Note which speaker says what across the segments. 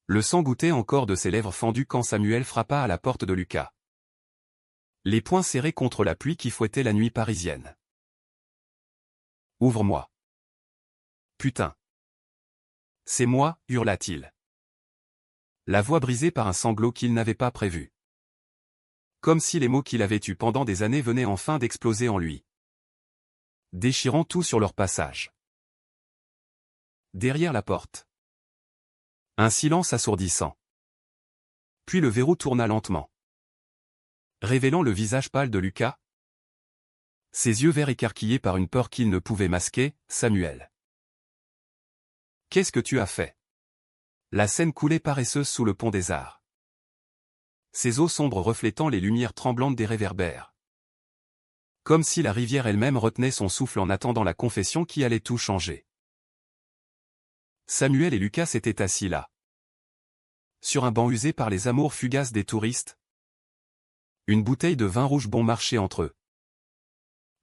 Speaker 1: Le sang gouttait encore de ses lèvres fendues quand Samuel frappa à la porte de Lucas. Les poings serrés contre la pluie qui fouettait la nuit parisienne. « Ouvre-moi. »« Putain. »« C'est moi, » hurla-t-il. La voix brisée par un sanglot qu'il n'avait pas prévu. Comme si les mots qu'il avait eus pendant des années venaient enfin d'exploser en lui, déchirant tout sur leur passage. Derrière la porte. Un silence assourdissant. Puis le verrou tourna lentement, révélant le visage pâle de Lucas. Ses yeux verts écarquillés par une peur qu'il ne pouvait masquer. « Samuel. Qu'est-ce que tu as fait ?» La Seine coulait paresseuse sous le pont des Arts. Ses eaux sombres reflétant les lumières tremblantes des réverbères. Comme si la rivière elle-même retenait son souffle en attendant la confession qui allait tout changer. Samuel et Lucas s'étaient assis là, sur un banc usé par les amours fugaces des touristes. Une bouteille de vin rouge bon marché entre eux.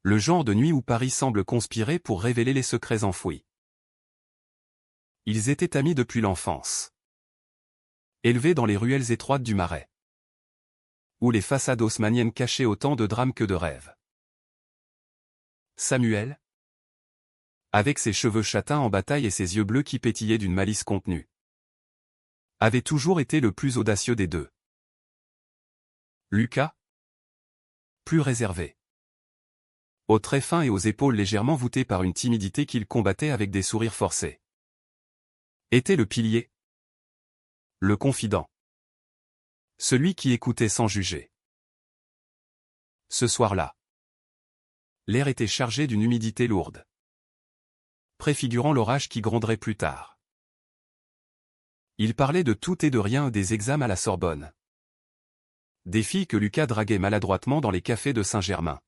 Speaker 1: Le genre de nuit où Paris semble conspirer pour révéler les secrets enfouis. Ils étaient amis depuis l'enfance. Élevés dans les ruelles étroites du Marais, où les façades haussmanniennes cachaient autant de drames que de rêves. Samuel, avec ses cheveux châtains en bataille et ses yeux bleus qui pétillaient d'une malice contenue, avait toujours été le plus audacieux des deux. Lucas, plus réservé, aux traits fins et aux épaules légèrement voûtées par une timidité qu'il combattait avec des sourires forcés, était le pilier, le confident, celui qui écoutait sans juger. Ce soir-là, l'air était chargé d'une humidité lourde, préfigurant l'orage qui gronderait plus tard. Il parlait de tout et de rien, des examens à la Sorbonne, des filles que Lucas draguait maladroitement dans les cafés de Saint-Germain,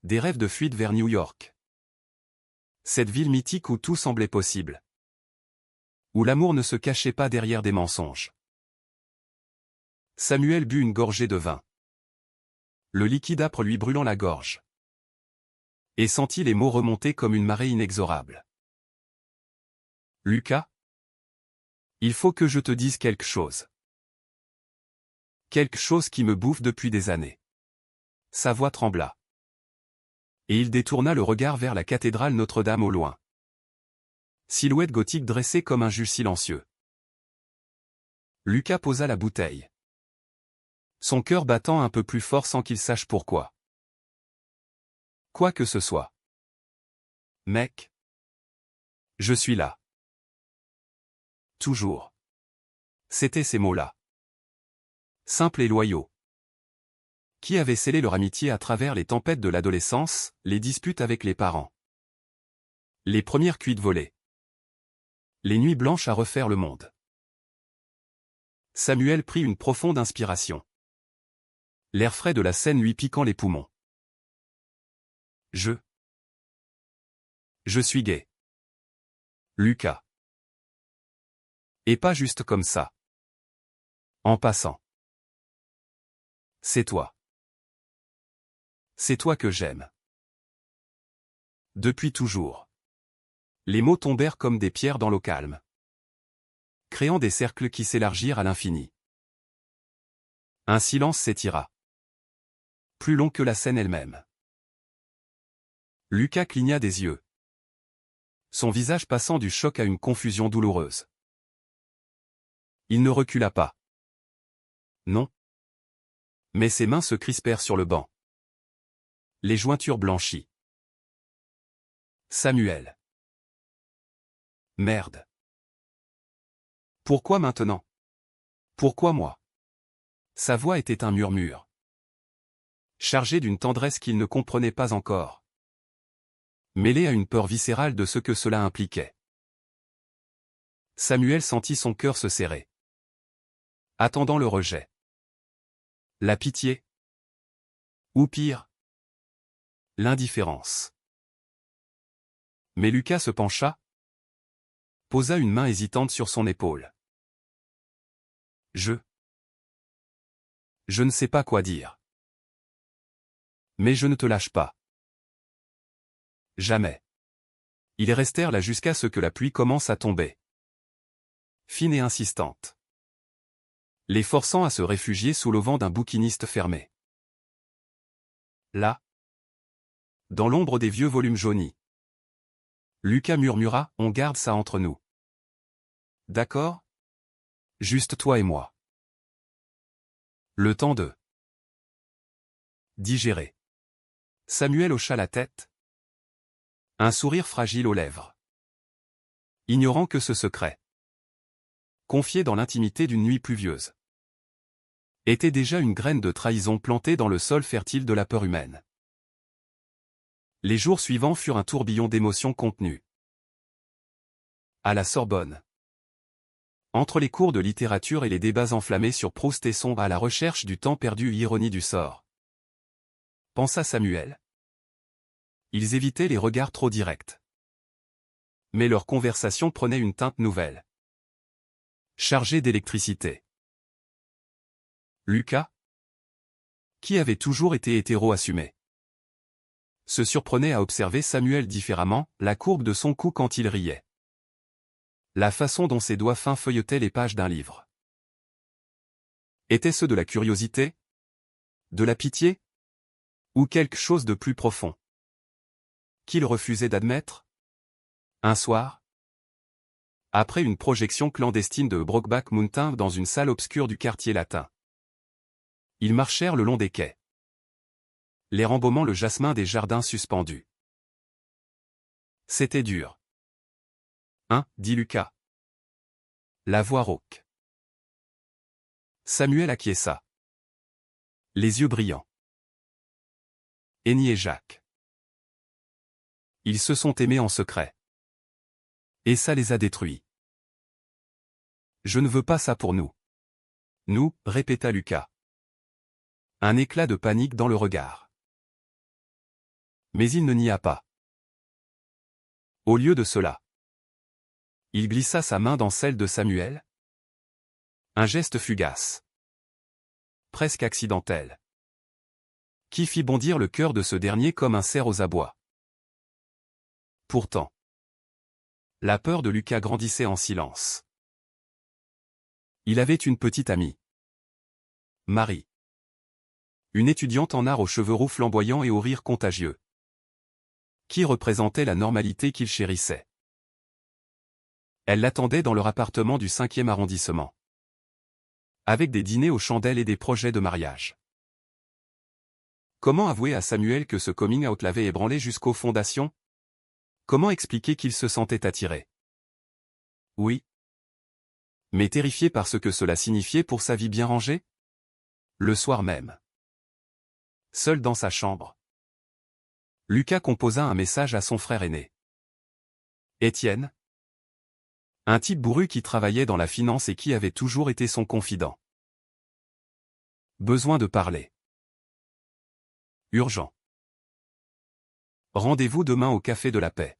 Speaker 1: des rêves de fuite vers New York. Cette ville mythique où tout semblait possible, où l'amour ne se cachait pas derrière des mensonges. Samuel but une gorgée de vin, le liquide âpre lui brûlant la gorge, et sentit les mots remonter comme une marée inexorable. Lucas, il faut que je te dise quelque chose. Quelque chose qui me bouffe depuis des années. Sa voix trembla. Et il détourna le regard vers la cathédrale Notre-Dame au loin. Silhouette gothique dressée comme un juge silencieux. Lucas posa la bouteille, son cœur battant un peu plus fort sans qu'il sache pourquoi. Quoi que ce soit. Mec. Je suis là. Toujours. C'étaient ces mots-là. Simples et loyaux, qui avaient scellé leur amitié à travers les tempêtes de l'adolescence, les disputes avec les parents, les premières cuites volées, les nuits blanches à refaire le monde. Samuel prit une profonde inspiration, l'air frais de la Seine lui piquant les poumons. Je suis gay. Lucas. Et pas juste comme ça. En passant. C'est toi. C'est toi que j'aime. Depuis toujours. Les mots tombèrent comme des pierres dans l'eau calme, créant des cercles qui s'élargirent à l'infini. Un silence s'étira, plus long que la scène elle-même. Lucas cligna des yeux, son visage passant du choc à une confusion douloureuse. Il ne recula pas. Non. Mais ses mains se crispèrent sur le banc, les jointures blanchies. Samuel. Merde. Pourquoi maintenant? Pourquoi moi? Sa voix était un murmure, chargé d'une tendresse qu'il ne comprenait pas encore, mêlé à une peur viscérale de ce que cela impliquait. Samuel sentit son cœur se serrer, attendant le rejet, la pitié, ou pire, l'indifférence. Mais Lucas se pencha, posa une main hésitante sur son épaule. Je ne sais pas quoi dire. Mais je ne te lâche pas. Jamais. Ils restèrent là jusqu'à ce que la pluie commence à tomber, fine et insistante, les forçant à se réfugier sous l'auvent d'un bouquiniste fermé. Là, dans l'ombre des vieux volumes jaunis, Lucas murmura, on garde ça entre nous. D'accord? Juste toi et moi. Le temps de digérer. Samuel hocha la tête. Un sourire fragile aux lèvres. Ignorant que ce secret, confié dans l'intimité d'une nuit pluvieuse, était déjà une graine de trahison plantée dans le sol fertile de la peur humaine. Les jours suivants furent un tourbillon d'émotions contenues. À la Sorbonne. Entre les cours de littérature et les débats enflammés sur Proust et son à la recherche du temps perdu, ironie du sort, pensa Samuel. Ils évitaient les regards trop directs. Mais leur conversation prenait une teinte nouvelle, chargée d'électricité. Lucas, qui avait toujours été hétéro assumé, se surprenait à observer Samuel différemment, la courbe de son cou quand il riait, la façon dont ses doigts fins feuilletaient les pages d'un livre. Était-ce de la curiosité? De la pitié? Ou quelque chose de plus profond qu'il refusait d'admettre? Un soir, après une projection clandestine de Brokeback Mountain dans une salle obscure du quartier latin, ils marchèrent le long des quais, l'air embaumant le jasmin des jardins suspendus. C'était dur. Hein, dit Lucas. La voix rauque. Samuel acquiesça, les yeux brillants. Henny et Jacques. Ils se sont aimés en secret. Et ça les a détruits. Je ne veux pas ça pour nous. Nous, répéta Lucas. Un éclat de panique dans le regard. Mais il ne nia pas. Au lieu de cela, il glissa sa main dans celle de Samuel. Un geste fugace, presque accidentel, qui fit bondir le cœur de ce dernier comme un cerf aux abois. Pourtant, la peur de Lucas grandissait en silence. Il avait une petite amie, Marie. Une étudiante en art aux cheveux roux flamboyants et au rire contagieux, qui représentait la normalité qu'il chérissait. Elle l'attendait dans leur appartement du 5e arrondissement, avec des dîners aux chandelles et des projets de mariage. Comment avouer à Samuel que ce coming out l'avait ébranlé jusqu'aux fondations? Comment expliquer qu'il se sentait attiré? Oui. Mais terrifié par ce que cela signifiait pour sa vie bien rangée? Le soir même, seul dans sa chambre, Lucas composa un message à son frère aîné, Étienne, un type bourru qui travaillait dans la finance et qui avait toujours été son confident. Besoin de parler. Urgent. Rendez-vous demain au Café de la Paix.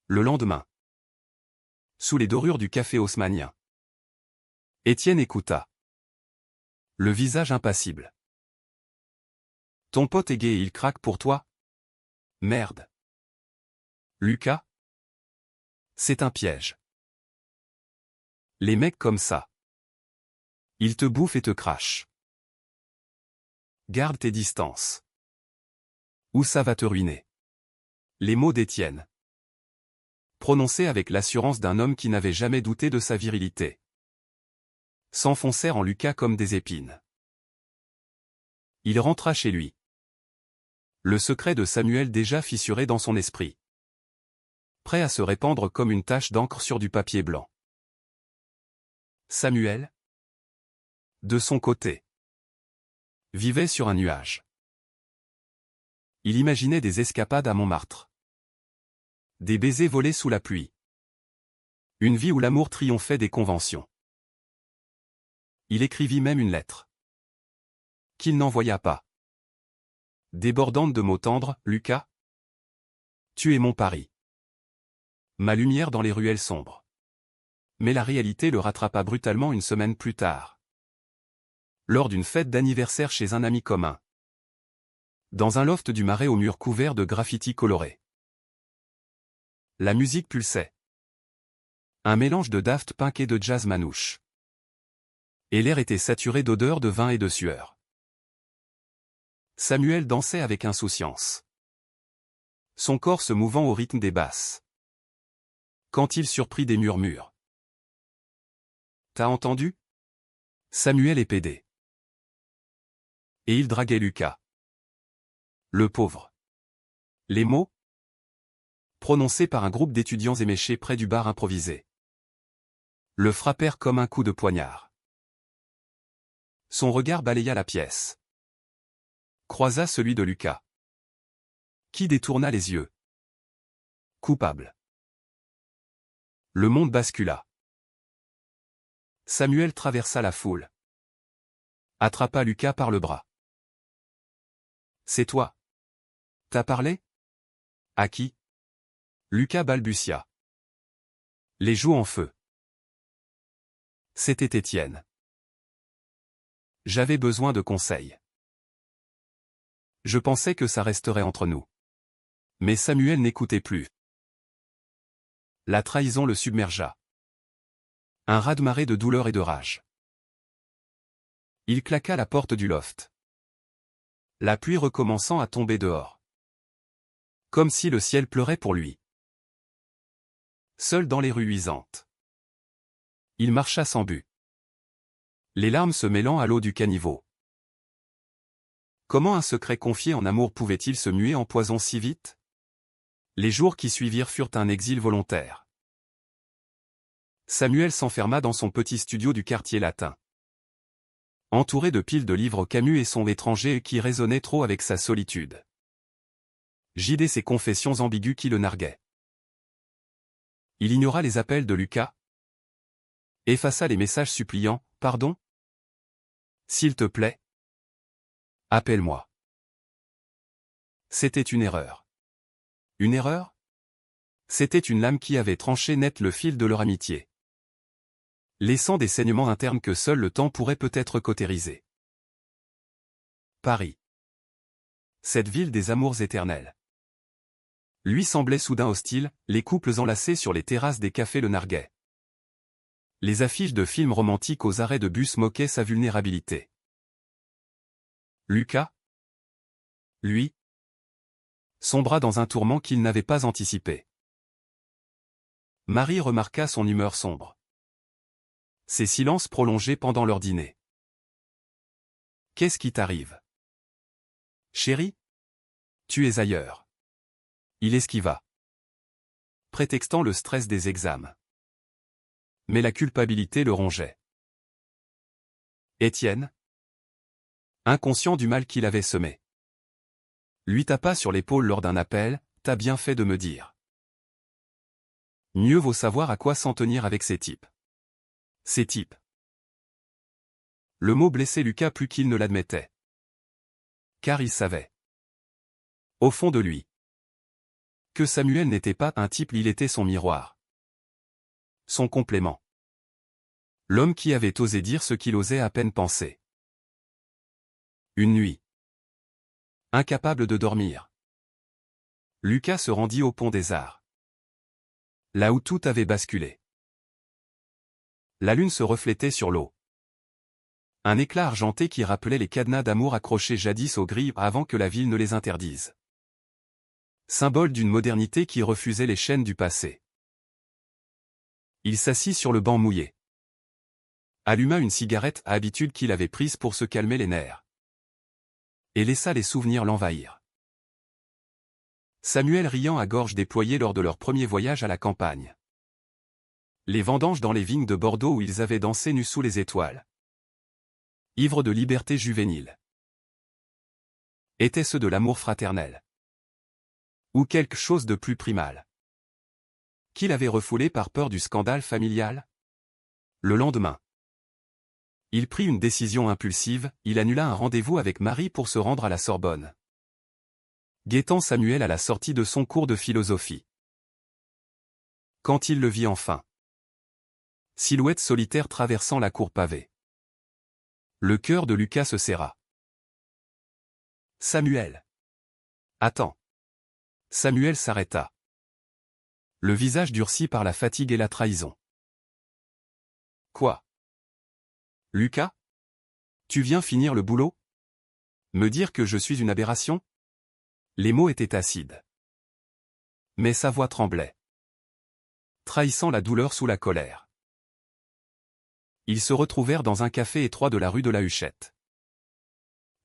Speaker 1: Le lendemain, sous les dorures du café haussmannien, Étienne écouta, le visage impassible. Ton pote est gay et il craque pour toi? Merde. Lucas? C'est un piège. Les mecs comme ça, ils te bouffent et te crachent. Garde tes distances. Ou ça va te ruiner. Les mots d'Étienne, prononcés avec l'assurance d'un homme qui n'avait jamais douté de sa virilité, s'enfoncèrent en Lucas comme des épines. Il rentra chez lui. Le secret de Samuel déjà fissuré dans son esprit, prêt à se répandre comme une tache d'encre sur du papier blanc. Samuel, de son côté, vivait sur un nuage. Il imaginait des escapades à Montmartre, des baisers volés sous la pluie, une vie où l'amour triomphait des conventions. Il écrivit même une lettre, qu'il n'envoya pas. Débordante de mots tendres, Lucas, tu es mon Paris, ma lumière dans les ruelles sombres. Mais la réalité le rattrapa brutalement une semaine plus tard, lors d'une fête d'anniversaire chez un ami commun, dans un loft du Marais aux murs couverts de graffitis colorés. La musique pulsait. Un mélange de Daft Punk et de jazz manouche. Et l'air était saturé d'odeurs de vin et de sueur. Samuel dansait avec insouciance, son corps se mouvant au rythme des basses. Quand il surprit des murmures. « T'as entendu ? Samuel est pédé. » Et il draguait Lucas. Le pauvre. Les mots, prononcés par un groupe d'étudiants éméchés près du bar improvisé, le frappèrent comme un coup de poignard. Son regard balaya la pièce, croisa celui de Lucas, qui détourna les yeux. Coupable. Le monde bascula. Samuel traversa la foule, attrapa Lucas par le bras. « C'est toi. T'as parlé ? À qui ? » Lucas balbutia, les joues en feu. C'était Étienne. J'avais besoin de conseils. Je pensais que ça resterait entre nous. Mais Samuel n'écoutait plus. La trahison le submergea. Un raz-de-marée de douleur et de rage. Il claqua la porte du loft, la pluie recommençant à tomber dehors. Comme si le ciel pleurait pour lui. Seul dans les rues luisantes. Il marcha sans but, les larmes se mêlant à l'eau du caniveau. Comment un secret confié en amour pouvait-il se muer en poison si vite ? Les jours qui suivirent furent un exil volontaire. Samuel s'enferma dans son petit studio du quartier latin, entouré de piles de livres Camus et son étranger qui résonnait trop avec sa solitude. Jidait ses confessions ambiguës qui le narguaient. Il ignora les appels de Lucas, effaça les messages suppliants, « Pardon ? S'il te plaît ? Appelle-moi. » C'était une erreur. Une erreur ? C'était une lame qui avait tranché net le fil de leur amitié, laissant des saignements internes que seul le temps pourrait peut-être cautériser. Paris. Cette ville des amours éternels. Lui semblait soudain hostile, les couples enlacés sur les terrasses des cafés le narguaient. Les affiches de films romantiques aux arrêts de bus moquaient sa vulnérabilité. Lucas, lui, sombra dans un tourment qu'il n'avait pas anticipé. Marie remarqua son humeur sombre. Ses silences prolongés pendant leur dîner. « Qu'est-ce qui t'arrive ? Chérie ? Tu es ailleurs. » Il esquiva, prétextant le stress des examens. Mais la culpabilité le rongeait. Étienne, inconscient du mal qu'il avait semé, lui tapa sur l'épaule lors d'un appel, « T'as bien fait de me dire. Mieux vaut savoir à quoi s'en tenir avec ces types. » Ces types. Le mot blessait Lucas plus qu'il ne l'admettait. Car il savait, au fond de lui, que Samuel n'était pas un type, il était son miroir. Son complément. L'homme qui avait osé dire ce qu'il osait à peine penser. Une nuit. Incapable de dormir, Lucas se rendit au pont des Arts, là où tout avait basculé. La lune se reflétait sur l'eau. Un éclat argenté qui rappelait les cadenas d'amour accrochés jadis aux grilles avant que la ville ne les interdise. Symbole d'une modernité qui refusait les chaînes du passé. Il s'assit sur le banc mouillé. Alluma une cigarette à habitude qu'il avait prise pour se calmer les nerfs. Et laissa les souvenirs l'envahir. Samuel riant à gorge déployée lors de leur premier voyage à la campagne. Les vendanges dans les vignes de Bordeaux où ils avaient dansé nus sous les étoiles. Ivres de liberté juvénile. Étaient-ce de l'amour fraternel ? Ou quelque chose de plus primal ? Qu'il avait refoulé par peur du scandale familial ? Le lendemain, il prit une décision impulsive, il annula un rendez-vous avec Marie pour se rendre à la Sorbonne, guettant Samuel à la sortie de son cours de philosophie. Quand il le vit enfin, silhouette solitaire traversant la cour pavée, le cœur de Lucas se serra. Samuel. Attends. Samuel s'arrêta, le visage durci par la fatigue et la trahison. Quoi? Lucas? Tu viens finir le boulot? Me dire que je suis une aberration? Les mots étaient acides. Mais sa voix tremblait, trahissant la douleur sous la colère. Ils se retrouvèrent dans un café étroit de la rue de la Huchette.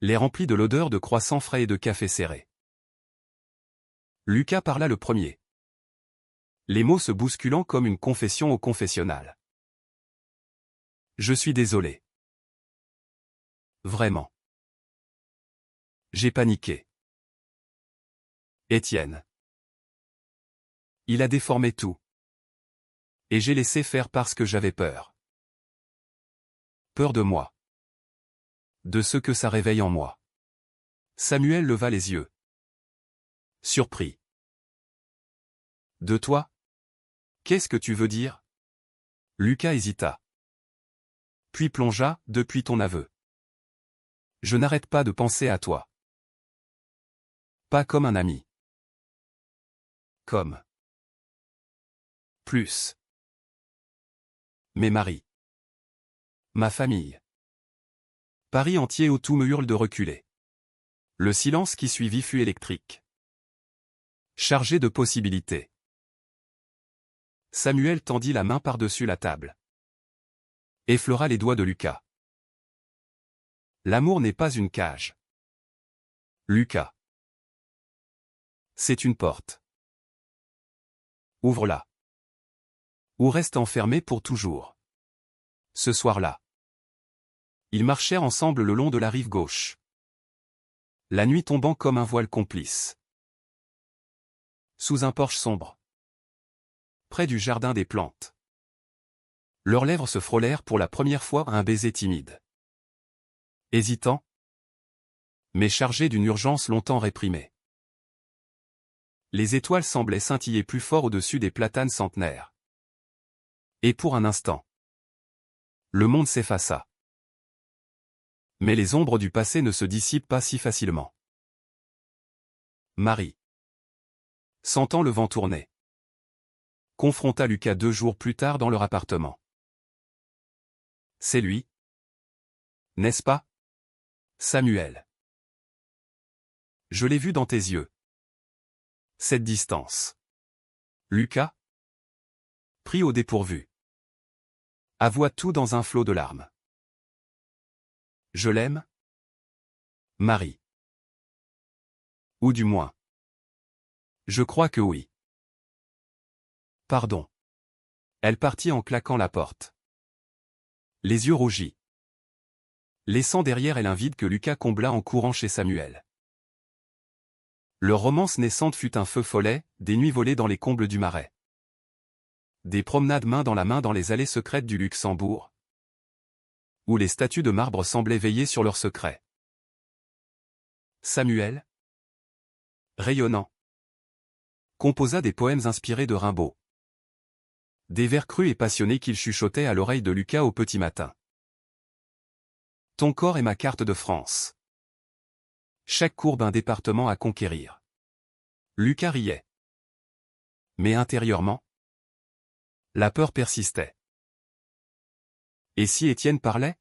Speaker 1: L'air rempli de l'odeur de croissants frais et de café serré. Lucas parla le premier. Les mots se bousculant comme une confession au confessionnal. Je suis désolé. Vraiment. J'ai paniqué. Étienne. Il a déformé tout. Et j'ai laissé faire parce que j'avais peur. Peur de moi. De ce que ça réveille en moi. Samuel leva les yeux. Surpris. De toi? Qu'est-ce que tu veux dire? Lucas hésita. Puis plongea, depuis ton aveu. Je n'arrête pas de penser à toi. Pas comme un ami. Comme. Plus. Mes maris. Ma famille. Paris entier où tout me hurle de reculer. Le silence qui suivit fut électrique. Chargé de possibilités. Samuel tendit la main par-dessus la table. Effleura les doigts de Lucas. L'amour n'est pas une cage. Lucas. C'est une porte. Ouvre-la. Ou reste enfermé pour toujours. Ce soir-là. Ils marchèrent ensemble le long de la rive gauche. La nuit tombant comme un voile complice. Sous un porche sombre. Près du jardin des plantes. Leurs lèvres se frôlèrent pour la première fois à un baiser timide. Hésitant. Mais chargé d'une urgence longtemps réprimée. Les étoiles semblaient scintiller plus fort au-dessus des platanes centenaires. Et pour un instant. Le monde s'effaça. Mais les ombres du passé ne se dissipent pas si facilement. Marie. Sentant le vent tourner. Confronta Lucas 2 jours plus tard dans leur appartement. C'est lui. N'est-ce pas? Samuel. Je l'ai vu dans tes yeux. Cette distance. Lucas? Pris au dépourvu. Avoua tout dans un flot de larmes. Je l'aime? Marie. Ou du moins. Je crois que oui. Pardon. Elle partit en claquant la porte. Les yeux rougis. Laissant derrière elle un vide que Lucas combla en courant chez Samuel. Leur romance naissante fut un feu follet, des nuits volées dans les combles du Marais. Des promenades main dans la main dans les allées secrètes du Luxembourg. Où les statues de marbre semblaient veiller sur leurs secrets. Samuel, rayonnant, composa des poèmes inspirés de Rimbaud. Des vers crus et passionnés qu'il chuchotait à l'oreille de Lucas au petit matin. Ton corps est ma carte de France. Chaque courbe un département à conquérir. Lucas riait. Mais intérieurement, la peur persistait. Et si Étienne parlait?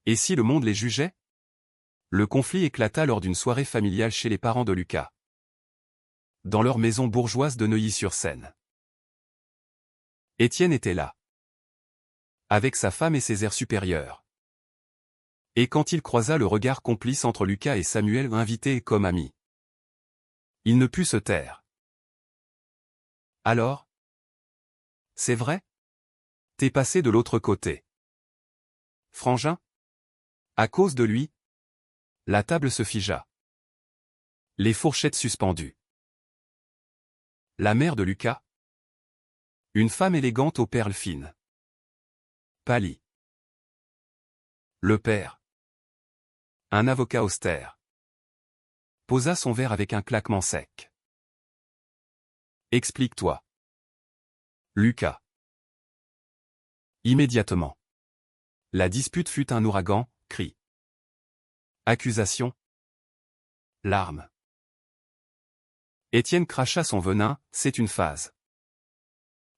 Speaker 1: Et si le monde les jugeait? Le conflit éclata lors d'une soirée familiale chez les parents de Lucas. Dans leur maison bourgeoise de Neuilly-sur-Seine. Étienne était là. Avec sa femme et ses airs supérieurs. Et quand il croisa le regard complice entre Lucas et Samuel invités comme amis. Il ne put se taire. Alors? C'est vrai? T'es passé de l'autre côté. Frangin? À cause de lui? La table se figea. Les fourchettes suspendues. La mère de Lucas? Une femme élégante aux perles fines. Pâlie. Le père? Un avocat austère. Posa son verre avec un claquement sec. Explique-toi. Lucas. Immédiatement. La dispute fut un ouragan, cris. Accusation. Larmes. Étienne cracha son venin, c'est une phase.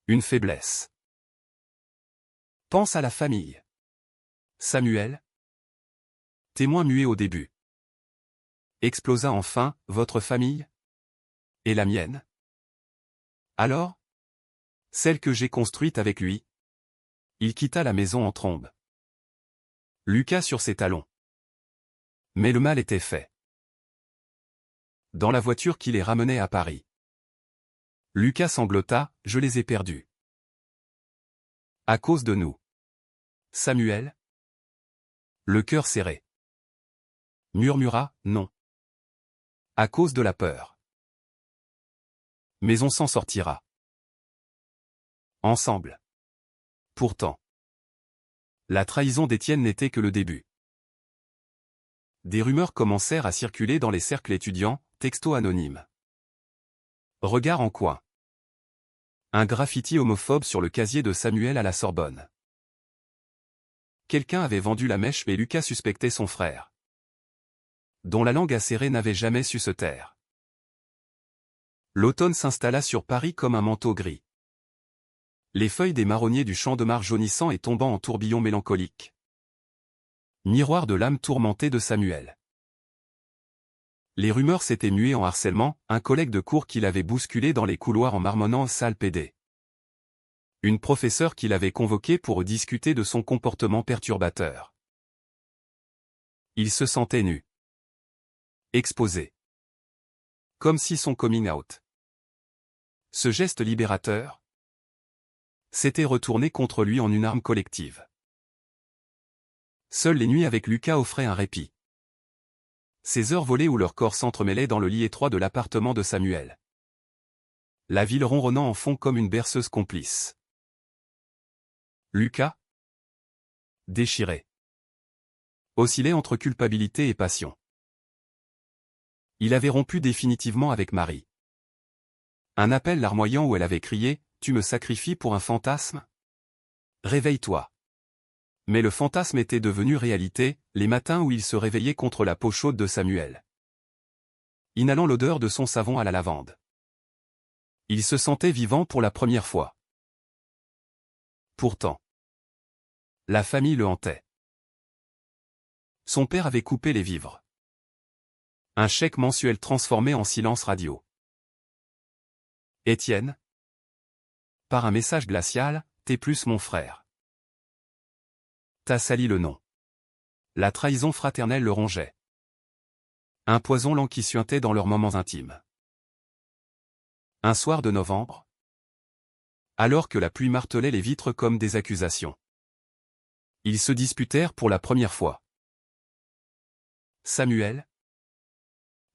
Speaker 1: Une faiblesse. Pense à la famille. Samuel, témoin muet au début, explosa enfin, votre famille? Et la mienne? Alors? Celle que j'ai construite avec lui? Il quitta la maison en trombe. Lucas sur ses talons. Mais le mal était fait. Dans la voiture qui les ramenait à Paris. Lucas sanglota, je les ai perdus. À cause de nous. Samuel? Le cœur serré. Murmura, non. À cause de la peur. Mais on s'en sortira. Ensemble. Pourtant. La trahison d'Étienne n'était que le début. Des rumeurs commencèrent à circuler dans les cercles étudiants, textos anonymes. Regard en coin. Un graffiti homophobe sur le casier de Samuel à la Sorbonne. Quelqu'un avait vendu la mèche mais Lucas suspectait son frère, dont la langue acérée n'avait jamais su se taire. L'automne s'installa sur Paris comme un manteau gris. Les feuilles des marronniers du champ de Mars jaunissant et tombant en tourbillons mélancoliques. Miroir de l'âme tourmentée de Samuel. Les rumeurs s'étaient muées en harcèlement, un collègue de cours qui l'avait bousculé dans les couloirs en marmonnant « sale pédé ». Une professeure qui l'avait convoqué pour discuter de son comportement perturbateur. Il se sentait nu. Exposé. Comme si son coming out. Ce geste libérateur s'était retourné contre lui en une arme collective. Seules les nuits avec Lucas offraient un répit. Ces heures volées où leurs corps s'entremêlaient dans le lit étroit de l'appartement de Samuel. La ville ronronnant en fond comme une berceuse complice. Lucas, déchiré, oscillait entre culpabilité et passion. Il avait rompu définitivement avec Marie. Un appel larmoyant où elle avait crié « Tu me sacrifies pour un fantasme ? Réveille-toi !» Mais le fantasme était devenu réalité, les matins où il se réveillait contre la peau chaude de Samuel. Inhalant l'odeur de son savon à la lavande. Il se sentait vivant pour la première fois. Pourtant, la famille le hantait. Son père avait coupé les vivres. Un chèque mensuel transformé en silence radio. Étienne, par un message glacial, t'es plus mon frère. T'as sali le nom. La trahison fraternelle le rongeait. Un poison lent qui suintait dans leurs moments intimes. Un soir de novembre, alors que la pluie martelait les vitres comme des accusations. Ils se disputèrent pour la première fois. Samuel,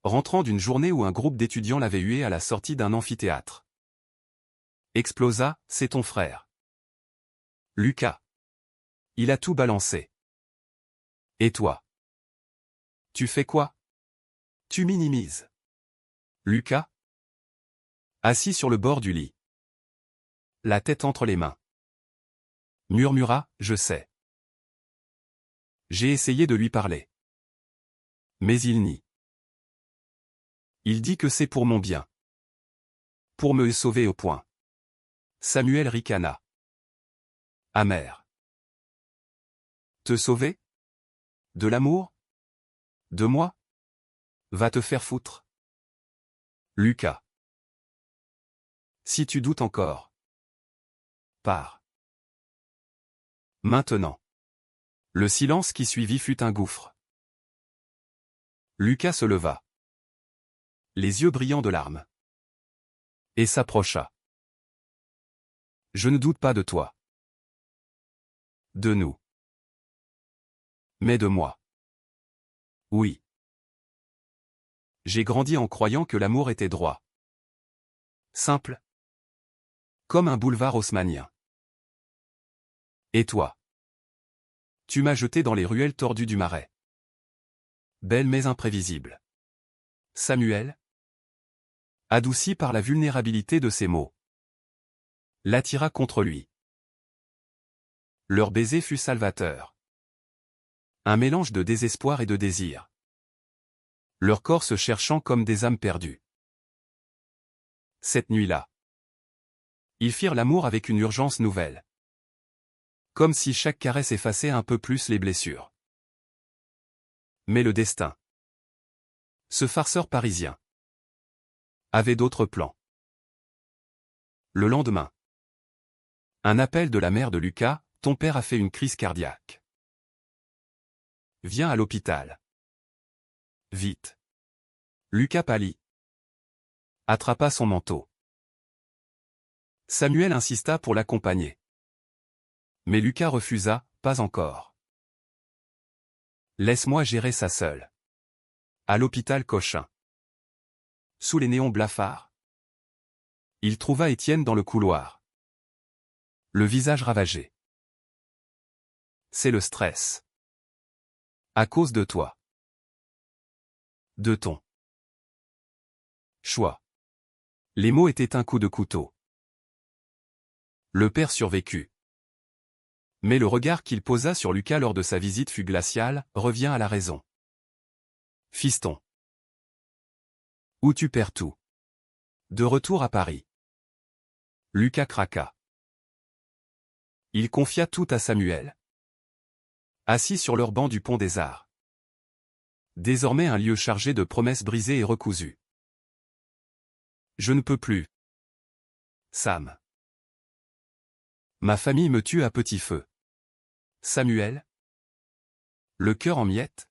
Speaker 1: rentrant d'une journée où un groupe d'étudiants l'avait hué à la sortie d'un amphithéâtre, explosa, c'est ton frère. Lucas. Il a tout balancé. Et toi? Tu fais quoi? Tu minimises. Lucas? Assis sur le bord du lit. La tête entre les mains. Murmura, je sais. J'ai essayé de lui parler. Mais il nie. Il dit que c'est pour mon bien. Pour me sauver au point. Samuel ricana. Amer. Te sauver? De l'amour? De moi? Va te faire foutre. Lucas. Si tu doutes encore. Pars. Maintenant. Le silence qui suivit fut un gouffre. Lucas se leva. Les yeux brillants de larmes. Et s'approcha. Je ne doute pas de toi. De nous. Mais de moi. Oui. J'ai grandi en croyant que l'amour était droit. Simple. Comme un boulevard haussmannien. Et toi? Tu m'as jeté dans les ruelles tordues du Marais. Belle mais imprévisible. Samuel, adouci par la vulnérabilité de ses mots, l'attira contre lui. Leur baiser fut salvateur. Un mélange de désespoir et de désir. Leurs corps se cherchant comme des âmes perdues. Cette nuit-là, ils firent l'amour avec une urgence nouvelle. Comme si chaque caresse effaçait un peu plus les blessures. Mais le destin. Ce farceur parisien avait d'autres plans. Le lendemain. Un appel de la mère de Lucas, ton père a fait une crise cardiaque. Viens à l'hôpital. Vite. Lucas pâlit. Attrapa son manteau. Samuel insista pour l'accompagner. Mais Lucas refusa, pas encore. Laisse-moi gérer ça seul. À l'hôpital Cochin. Sous les néons blafards. Il trouva Étienne dans le couloir. Le visage ravagé. C'est le stress. À cause de toi. De ton choix. Les mots étaient un coup de couteau. Le père survécut. Mais le regard qu'il posa sur Lucas lors de sa visite fut glacial, revient à la raison. Fiston. Où tu perds tout. De retour à Paris. Lucas craqua. Il confia tout à Samuel. Assis sur leur banc du pont des Arts. Désormais un lieu chargé de promesses brisées et recousues. Je ne peux plus. Sam. Ma famille me tue à petit feu. Samuel. Le cœur en miettes.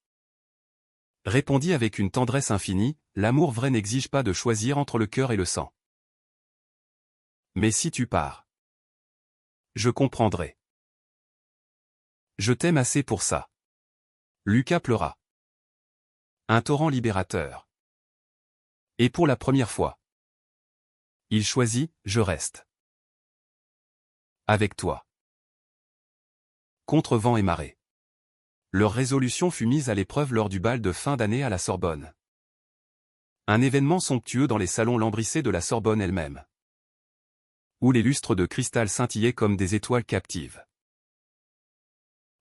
Speaker 1: Répondit avec une tendresse infinie, l'amour vrai n'exige pas de choisir entre le cœur et le sang. Mais si tu pars. Je comprendrai. Je t'aime assez pour ça. Lucas pleura. Un torrent libérateur. Et pour la première fois. Il choisit, je reste. Avec toi. Contre vent et marée. Leur résolution fut mise à l'épreuve lors du bal de fin d'année à la Sorbonne. Un événement somptueux dans les salons lambrissés de la Sorbonne elle-même. Où les lustres de cristal scintillaient comme des étoiles captives.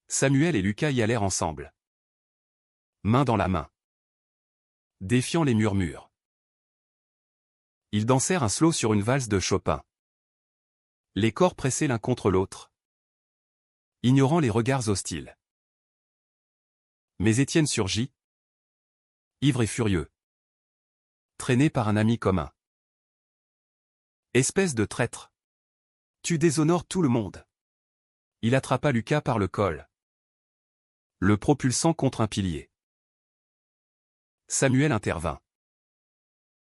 Speaker 1: Samuel et Lucas y allèrent ensemble. Main dans la main. Défiant les murmures. Ils dansèrent un slow sur une valse de Chopin. Les corps pressés l'un contre l'autre. Ignorant les regards hostiles. Mais Étienne surgit. Ivre et furieux. Traîné par un ami commun. Espèce de traître. Tu déshonores tout le monde. Il attrapa Lucas par le col. Le propulsant contre un pilier. Samuel intervint.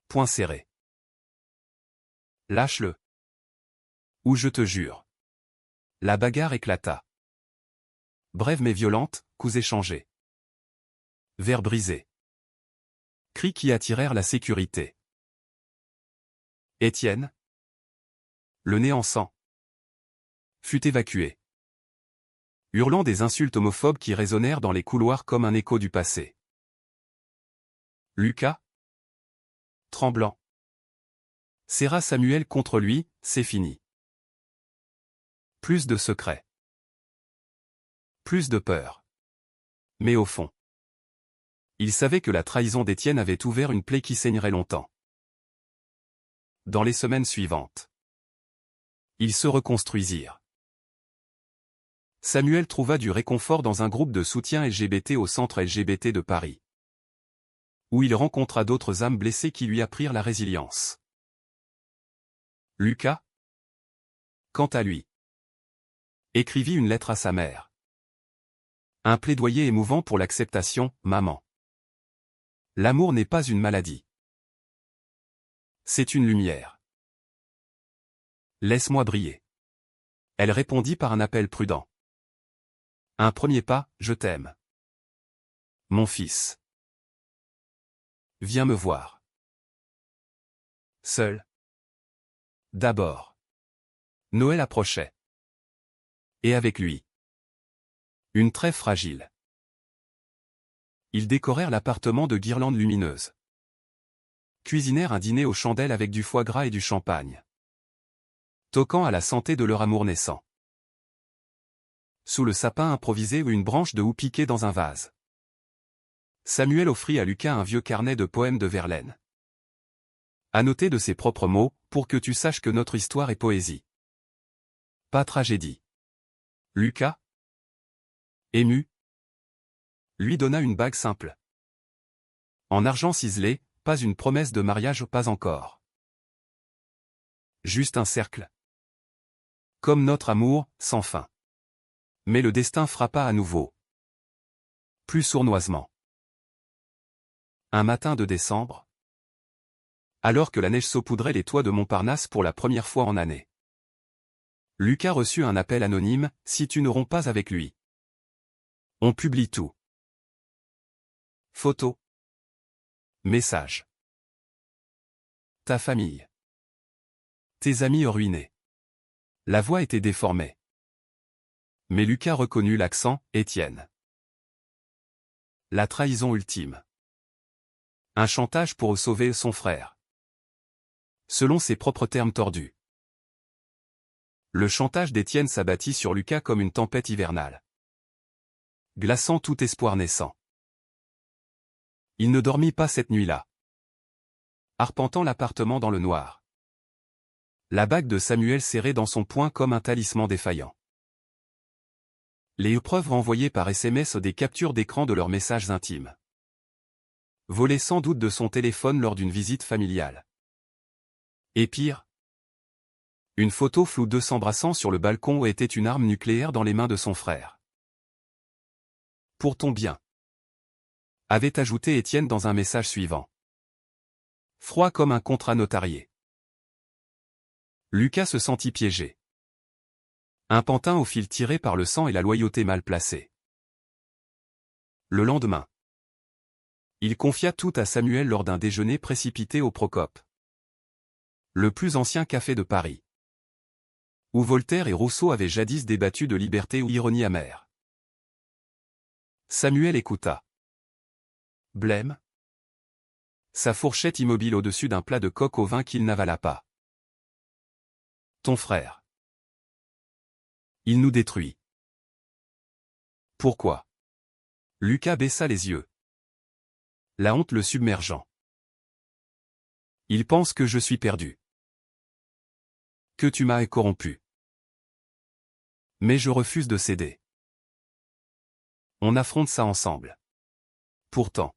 Speaker 1: Poing serré. Lâche-le. Ou je te jure. La bagarre éclata. Brève mais violente, coups échangés. Verres brisés. Cris qui attirèrent la sécurité. Étienne, le nez en sang, fut évacué. Hurlant des insultes homophobes qui résonnèrent dans les couloirs comme un écho du passé. Lucas, tremblant, serra Samuel contre lui, c'est fini. Plus de secrets. Plus de peur. Mais au fond, il savait que la trahison d'Étienne avait ouvert une plaie qui saignerait longtemps. Dans les semaines suivantes, ils se reconstruisirent. Samuel trouva du réconfort dans un groupe de soutien LGBT au centre LGBT de Paris, où il rencontra d'autres âmes blessées qui lui apprirent la résilience. Lucas, quant à lui, écrivit une lettre à sa mère. Un plaidoyer émouvant pour l'acceptation, maman. L'amour n'est pas une maladie. C'est une lumière. Laisse-moi briller. Elle répondit par un appel prudent. Un premier pas, je t'aime. Mon fils. Viens me voir. Seul. D'abord. Noël approchait. Et avec lui. Une trêve fragile. Ils décorèrent l'appartement de guirlandes lumineuses. Cuisinèrent un dîner aux chandelles avec du foie gras et du champagne. Toquant à la santé de leur amour naissant. Sous le sapin improvisé ou une branche de houx piquée dans un vase. Samuel offrit à Lucas un vieux carnet de poèmes de Verlaine. Annoté de ses propres mots, pour que tu saches que notre histoire est poésie. Pas tragédie. Lucas, ému, lui donna une bague simple. En argent ciselé, pas une promesse de mariage, pas encore. Juste un cercle. Comme notre amour, sans fin. Mais le destin frappa à nouveau. Plus sournoisement. Un matin de décembre, alors que la neige saupoudrait les toits de Montparnasse pour la première fois en année, Lucas reçut un appel anonyme, si tu ne romps pas avec lui. On publie tout. Photos. Messages. Ta famille. Tes amis ruinés. La voix était déformée. Mais Lucas reconnut l'accent, Étienne. La trahison ultime. Un chantage pour sauver son frère. Selon ses propres termes tordus. Le chantage d'Étienne s'abattit sur Lucas comme une tempête hivernale, glaçant tout espoir naissant. Il ne dormit pas cette nuit-là, arpentant l'appartement dans le noir. La bague de Samuel serrée dans son poing comme un talisman défaillant. Les preuves renvoyées par SMS des captures d'écran de leurs messages intimes. Volées sans doute de son téléphone lors d'une visite familiale. Et pire, une photo floue d'eux s'embrassant sur le balcon où était une arme nucléaire dans les mains de son frère. Pour ton bien, avait ajouté Étienne dans un message suivant. Froid comme un contrat notarié. Lucas se sentit piégé. Un pantin au fil tiré par le sang et la loyauté mal placée. Le lendemain, il confia tout à Samuel lors d'un déjeuner précipité au Procope. Le plus ancien café de Paris. Où Voltaire et Rousseau avaient jadis débattu de liberté ou ironie amère. Samuel écouta. Blême. Sa fourchette immobile au-dessus d'un plat de coq au vin qu'il n'avala pas. Ton frère. Il nous détruit. Pourquoi? Lucas baissa les yeux. La honte le submergeant. Il pense que je suis perdu. Que tu m'as corrompu. Mais je refuse de céder. On affronte ça ensemble. Pourtant.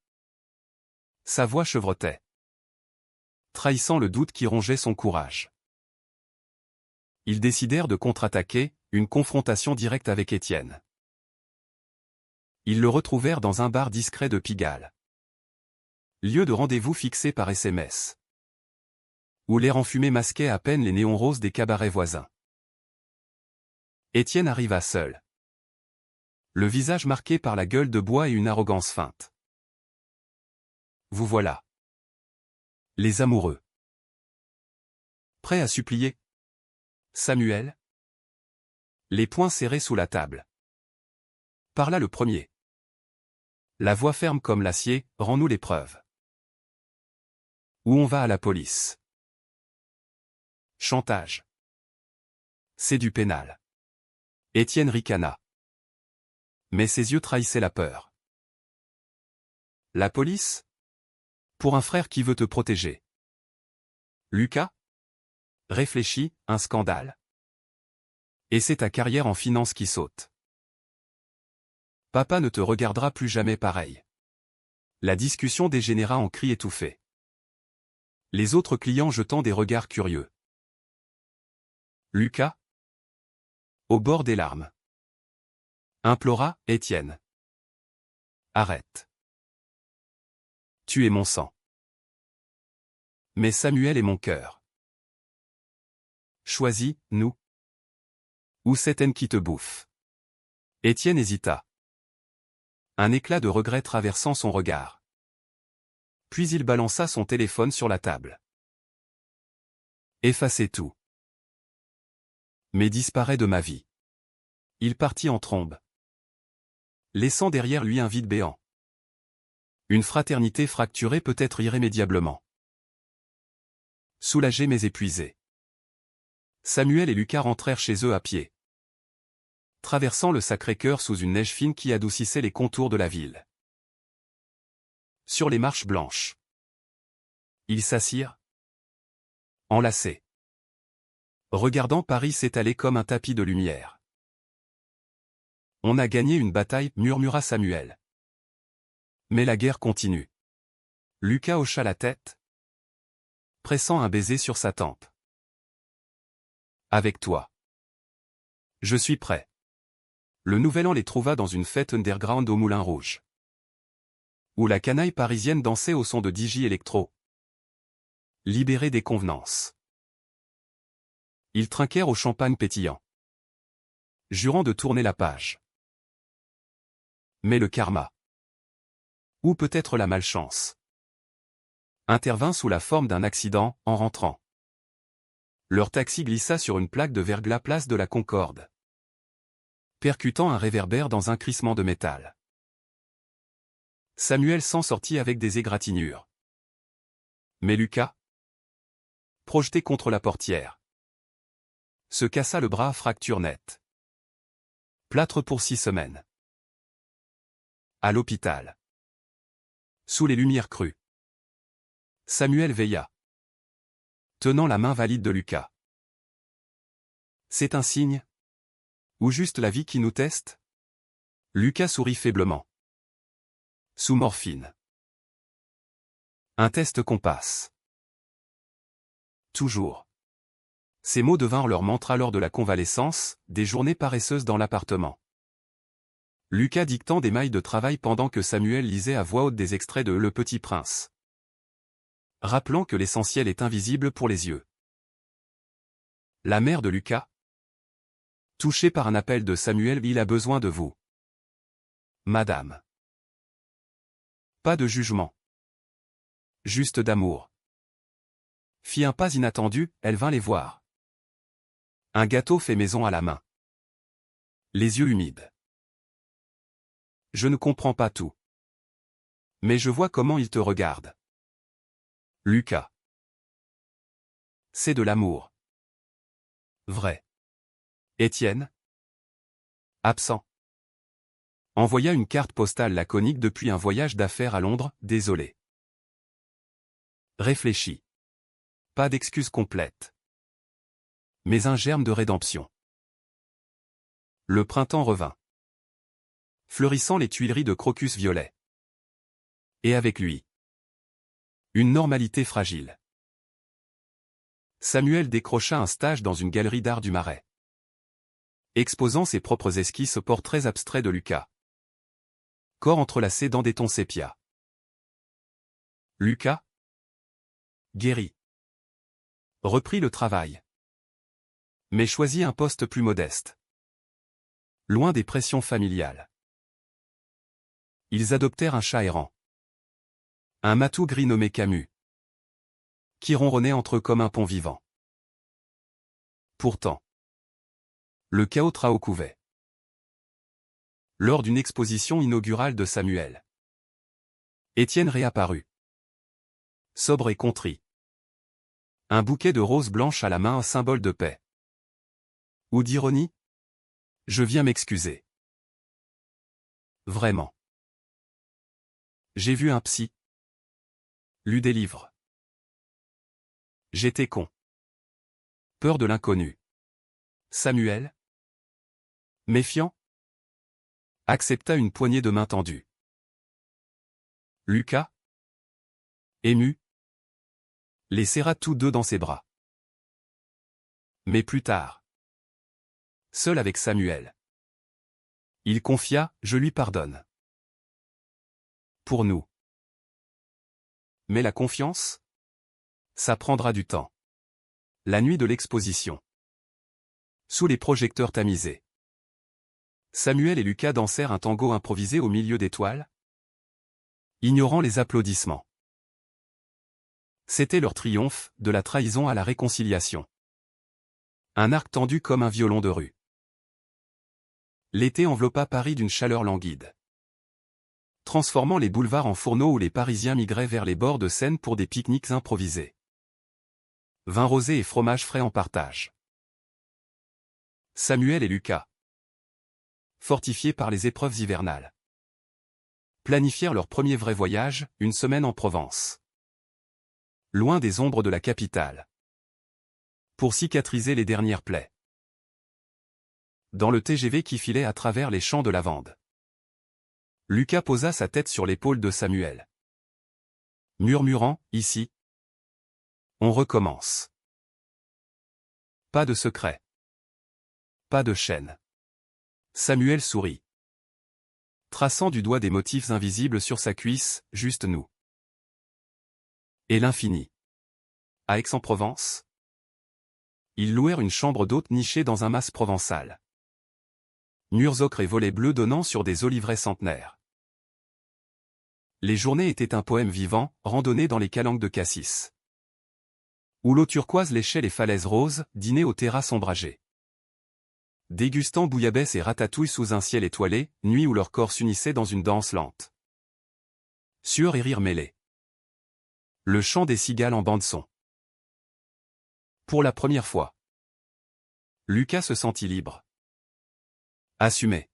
Speaker 1: Sa voix chevrotait, trahissant le doute qui rongeait son courage. Ils décidèrent de contre-attaquer, une confrontation directe avec Étienne. Ils le retrouvèrent dans un bar discret de Pigalle. Lieu de rendez-vous fixé par SMS. Où l'air enfumé masquait à peine les néons roses des cabarets voisins. Étienne arriva seul. Le visage marqué par la gueule de bois et une arrogance feinte. Vous voilà. Les amoureux. Prêts à supplier. Samuel. Les poings serrés sous la table. Parla le premier. La voix ferme comme l'acier, rends-nous les preuves. Ou on va à la police. Chantage. C'est du pénal. Étienne ricana. Mais ses yeux trahissaient la peur. La police? Pour un frère qui veut te protéger. Lucas? Réfléchis, un scandale. Et c'est ta carrière en finance qui saute. Papa ne te regardera plus jamais pareil. La discussion dégénéra en cris étouffés. Les autres clients jetant des regards curieux. Lucas? Au bord des larmes. Implora Étienne. Arrête. Tu es mon sang. Mais Samuel est mon cœur. Choisis, nous. Ou cette haine qui te bouffe. Étienne hésita. Un éclat de regret traversant son regard. Puis il balança son téléphone sur la table. Effacez tout. Mais disparaît de ma vie. Il partit en trombe. Laissant derrière lui un vide béant. Une fraternité fracturée peut-être irrémédiablement. Soulagés mais épuisés. Samuel et Lucas rentrèrent chez eux à pied. Traversant le Sacré-Cœur sous une neige fine qui adoucissait les contours de la ville. Sur les marches blanches. Ils s'assirent. Enlacés. Regardant Paris s'étaler comme un tapis de lumière. On a gagné une bataille, murmura Samuel. Mais la guerre continue. Lucas hocha la tête, pressant un baiser sur sa tempe. Avec toi. Je suis prêt. Le nouvel an les trouva dans une fête underground au Moulin Rouge, où la canaille parisienne dansait au son de DJ électro. Libérés des convenances, ils trinquèrent au champagne pétillant, jurant de tourner la page. Mais le karma, ou peut-être la malchance, intervint sous la forme d'un accident en rentrant. Leur taxi glissa sur une plaque de verglas place de la Concorde, percutant un réverbère dans un crissement de métal. Samuel s'en sortit avec des égratignures. Mais Lucas, projeté contre la portière, se cassa le bras à fracture nette. Plâtre pour 6 semaines. À l'hôpital. Sous les lumières crues. Samuel veilla, tenant la main valide de Lucas. C'est un signe? Ou juste la vie qui nous teste? Lucas sourit faiblement. Sous morphine. Un test qu'on passe. Toujours. Ces mots devinrent leur mantra lors de la convalescence, des journées paresseuses dans l'appartement. Lucas dictant des mailles de travail pendant que Samuel lisait à voix haute des extraits de Le Petit Prince. Rappelant que l'essentiel est invisible pour les yeux. La mère de Lucas, touchée par un appel de Samuel, il a besoin de vous. Madame. Pas de jugement. Juste d'amour. Fit un pas inattendu, elle vint les voir. Un gâteau fait maison à la main. Les yeux humides. Je ne comprends pas tout. Mais je vois comment il te regarde. Lucas. C'est de l'amour. Vrai. Étienne. Absent. Envoya une carte postale laconique depuis un voyage d'affaires à Londres, désolé. Réfléchis. Pas d'excuse complète. Mais un germe de rédemption. Le printemps revint, fleurissant les tuileries de crocus violets. Et avec lui, une normalité fragile. Samuel décrocha un stage dans une galerie d'art du Marais, exposant ses propres esquisses aux portraits abstraits de Lucas. Corps entrelacé dans des tons sépia. Lucas, guéri, reprit le travail. Mais choisit un poste plus modeste. Loin des pressions familiales. Ils adoptèrent un chat errant. Un matou gris nommé Camus, qui ronronnait entre eux comme un pont vivant. Pourtant, le chaos trao couvait. Lors d'une exposition inaugurale de Samuel, Étienne réapparut. Sobre et contrit. Un bouquet de roses blanches à la main, un symbole de paix. Ou d'ironie? Je viens m'excuser. Vraiment. J'ai vu un psy. Lu des livres. J'étais con. Peur de l'inconnu. Samuel, méfiant, accepta une poignée de main tendue. Lucas, ému, les serra tous deux dans ses bras. Mais plus tard, seul avec Samuel, il confia, je lui pardonne. Pour nous. Mais la confiance? Ça prendra du temps. La nuit de l'exposition. Sous les projecteurs tamisés. Samuel et Lucas dansèrent un tango improvisé au milieu d'étoiles, ignorant les applaudissements. C'était leur triomphe, de la trahison à la réconciliation. Un arc tendu comme un violon de rue. L'été enveloppa Paris d'une chaleur languide, transformant les boulevards en fourneaux où les Parisiens migraient vers les bords de Seine pour des pique-niques improvisés. Vin rosé et fromage frais en partage. Samuel et Lucas, fortifiés par les épreuves hivernales, planifièrent leur premier vrai voyage, une semaine en Provence. Loin des ombres de la capitale. Pour cicatriser les dernières plaies. dans le TGV qui filait à travers les champs de lavande. Lucas posa sa tête sur l'épaule de Samuel. Murmurant, « Ici. On recommence. Pas de secret. Pas de chaîne. » Samuel sourit, traçant du doigt des motifs invisibles sur sa cuisse, « Juste nous. Et l'infini. » À Aix-en-Provence, ils louèrent une chambre d'hôte nichée dans un mas provençal. Murs ocre et volets bleus donnant sur des oliveraies centenaires. Les journées étaient un poème vivant, randonné dans les calanques de Cassis. Où l'eau turquoise léchait les falaises roses, dîner aux terrasses ombragées. Dégustant bouillabaisse et ratatouille sous un ciel étoilé, nuit où leurs corps s'unissaient dans une danse lente. Sueur et rire mêlés. Le chant des cigales en bande-son. Pour la première fois, Lucas se sentit libre. Assumé.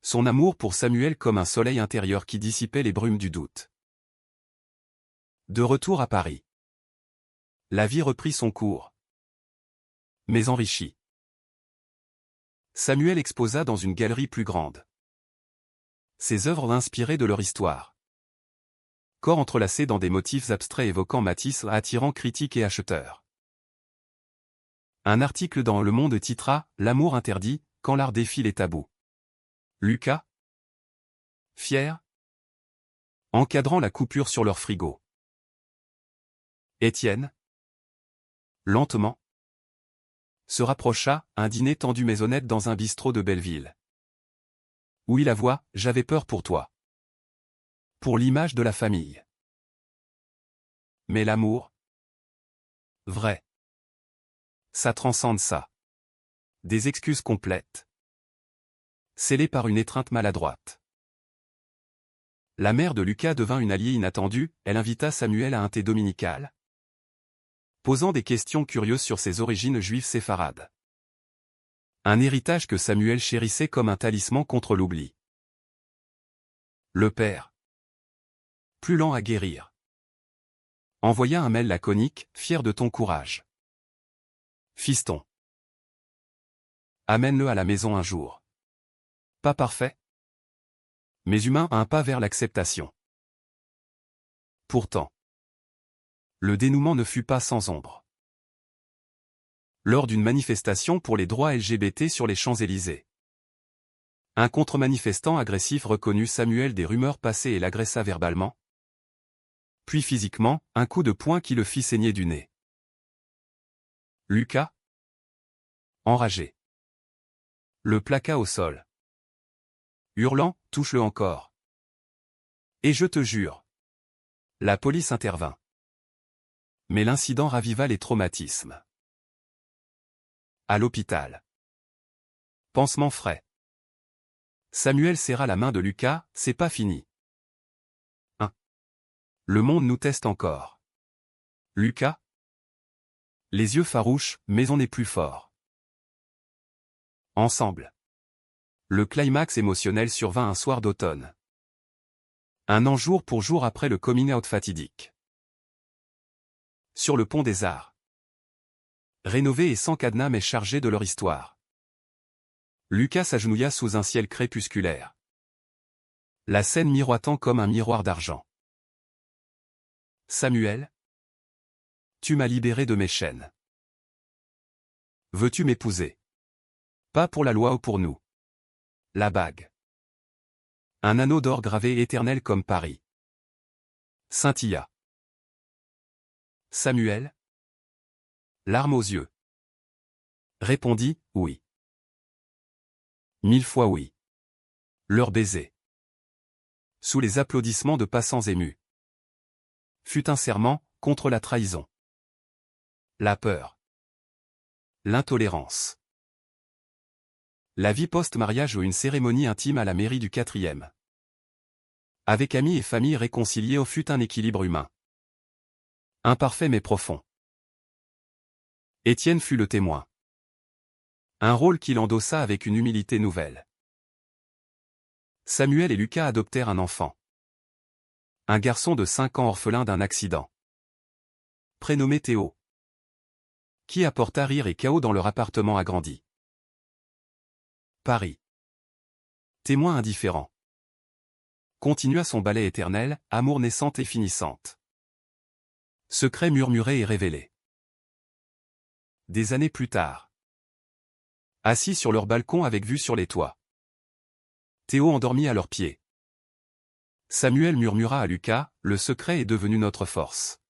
Speaker 1: Son amour pour Samuel comme un soleil intérieur qui dissipait les brumes du doute. De retour à Paris. La vie reprit son cours. Mais enrichie. Samuel exposa dans une galerie plus grande ses œuvres inspirées de leur histoire. Corps entrelacés dans des motifs abstraits évoquant Matisse attirant critiques et acheteurs. Un article dans Le Monde titra « L'amour interdit, quand l'art défie les tabous ». Lucas, fier, encadrant la coupure sur leur frigo. Étienne, lentement, se rapprocha, un dîner tendu mais honnête dans un bistrot de Belleville. Oui, la voix, j'avais peur pour toi. Pour l'image de la famille. Mais l'amour, vrai. Ça transcende ça. Des excuses complètes. Scellées par une étreinte maladroite. La mère de Lucas devint une alliée inattendue, elle invita Samuel à un thé dominical, posant des questions curieuses sur ses origines juives séfarades. Un héritage que Samuel chérissait comme un talisman contre l'oubli. Le père, plus lent à guérir, envoya un mail laconique, fier de ton courage. Fiston. Amène-le à la maison un jour. Pas parfait, mais humain, un pas vers l'acceptation. Pourtant, le dénouement ne fut pas sans ombre. Lors d'une manifestation pour les droits LGBT sur les Champs-Élysées, un contre-manifestant agressif reconnut Samuel des rumeurs passées et l'agressa verbalement. Puis physiquement, un coup de poing qui le fit saigner du nez. Lucas, enragé, le plaqua au sol. Hurlant, touche-le encore. Et je te jure. La police intervint. Mais l'incident raviva les traumatismes. À l'hôpital. Pansement frais. Samuel serra la main de Lucas, c'est pas fini. Le monde nous teste encore. Lucas? Les yeux farouches, mais on est plus fort. Ensemble. Le climax émotionnel survint un soir d'automne. Un an jour pour jour après le coming out fatidique. Sur le pont des Arts. Rénové et sans cadenas mais chargé de leur histoire. Lucas s'agenouilla sous un ciel crépusculaire. La scène miroitant comme un miroir d'argent. Samuel, tu m'as libéré de mes chaînes. Veux-tu m'épouser? Pas pour la loi ou pour nous. La bague. Un anneau d'or gravé éternel comme Paris. Scintilla. Samuel, larmes aux yeux, répondit, oui. 1000 fois oui. Leur baiser, sous les applaudissements de passants émus, fut un serment, contre la trahison. La peur. L'intolérance. La vie post-mariage ou une cérémonie intime à la mairie du 4e. Avec amis et famille réconciliés fut un équilibre humain. Imparfait mais profond. Étienne fut le témoin. Un rôle qu'il endossa avec une humilité nouvelle. Samuel et Lucas adoptèrent un enfant. Un garçon de 5 ans orphelin d'un accident. Prénommé Théo. Qui apporta rire et chaos dans leur appartement agrandi. Paris. Témoin indifférent. Continua son ballet éternel, amour naissante et finissante. Secret murmuré et révélé. Des années plus tard. Assis sur leur balcon avec vue sur les toits. Théo endormi à leurs pieds. Samuel murmura à Lucas, le secret est devenu notre force.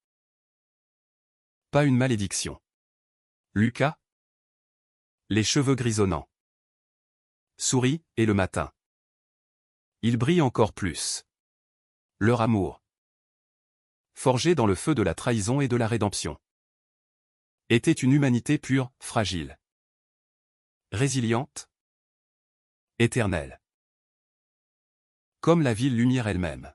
Speaker 1: Pas une malédiction. Lucas? Les cheveux grisonnants. Sourit, et le matin. Il brille encore plus. Leur amour. Forgé dans le feu de la trahison et de la rédemption. Était une humanité pure, fragile. Résiliente. Éternelle. Comme la ville lumière elle-même.